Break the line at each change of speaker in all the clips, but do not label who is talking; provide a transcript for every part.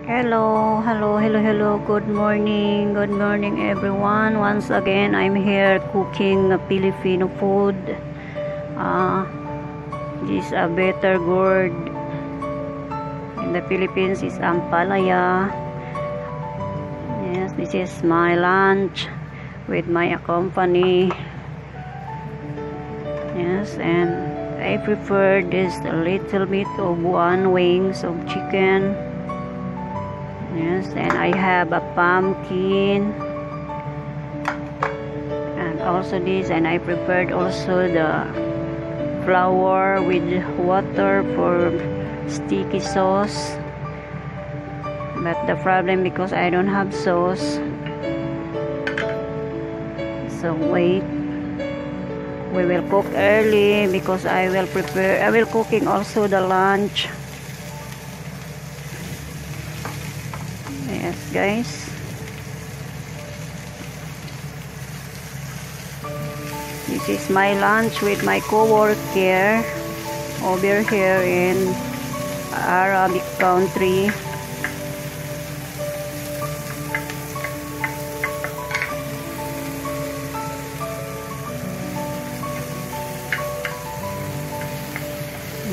Hello. Good morning, everyone. Once again, I'm here cooking Filipino food. This is a better gourd. In the Philippines is ampalaya. Yes, this is my lunch with my company. Yes, and I prefer this a little bit of one wings of chicken. Yes, and I have a pumpkin and also this, and I prepared also the flour with water for sticky sauce, but the problem because I don't have sauce, so wait, we will cook early because I will cooking also the lunch. Yes, guys. This is my lunch with my co-worker over here in Arabic country.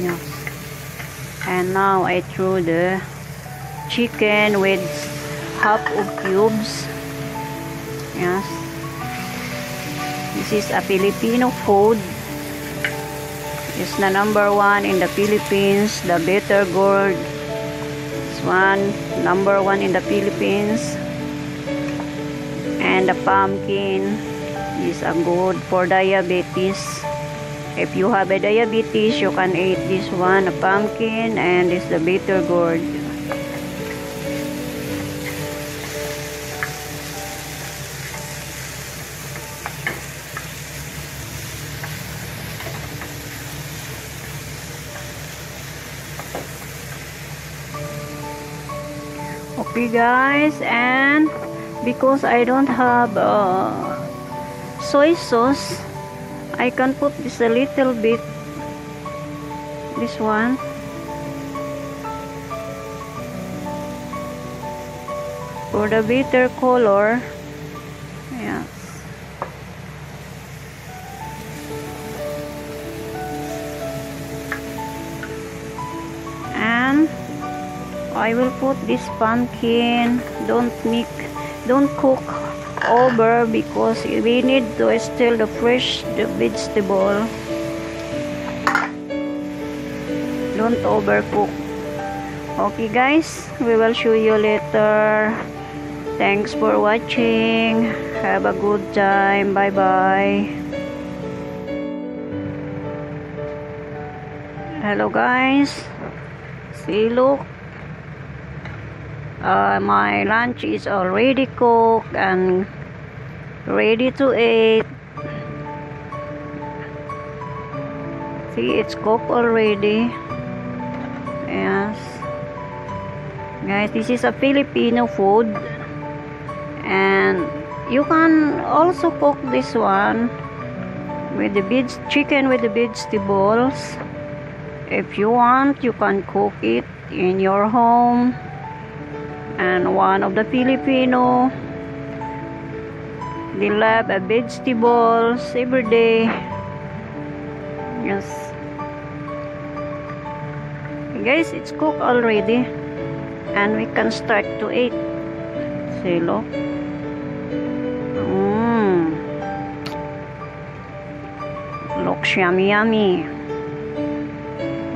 Yes. And now I threw the chicken with half of cubes. Yes, this is a Filipino food. It's the #1 in the Philippines, the bitter gourd. This one #1 in the Philippines, and the pumpkin is a good for diabetes. If you have a diabetes, you can eat this one, a pumpkin, and this the bitter gourd. Okay, guys, and because I don't have soy sauce, I can put this a little bit, this one, for the bitter color. Yes. And I will put this pumpkin. Don't cook over because we need to still the fresh vegetable. Don't overcook. Okay, guys, we will show you later. Thanks for watching. Have a good time. Bye bye. Hello, guys. See, look. My lunch is already cooked and ready to eat. See, it's cooked already. Yes, guys, this is a Filipino food, and you can also cook this one with the chicken with the vegetables. If you want, you can cook it in your home. And one of the Filipino, they love vegetables every day. Yes, guys, it's cooked already, and we can start to eat. See, look. Looks yummy.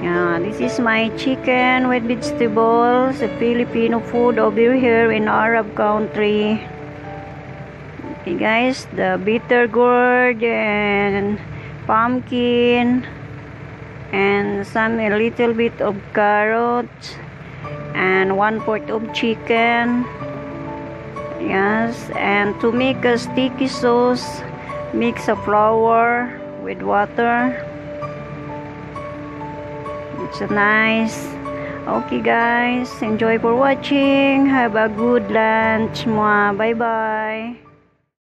Yeah, this is my chicken with vegetables, a Filipino food over here in Arab country. Okay, guys, the bitter gourd and pumpkin and a little bit of carrots and 1/4 of chicken. Yes, and to make a sticky sauce, mix a flour with water. It's nice. Okay, guys, enjoy for watching. Have a good lunch. Bye bye.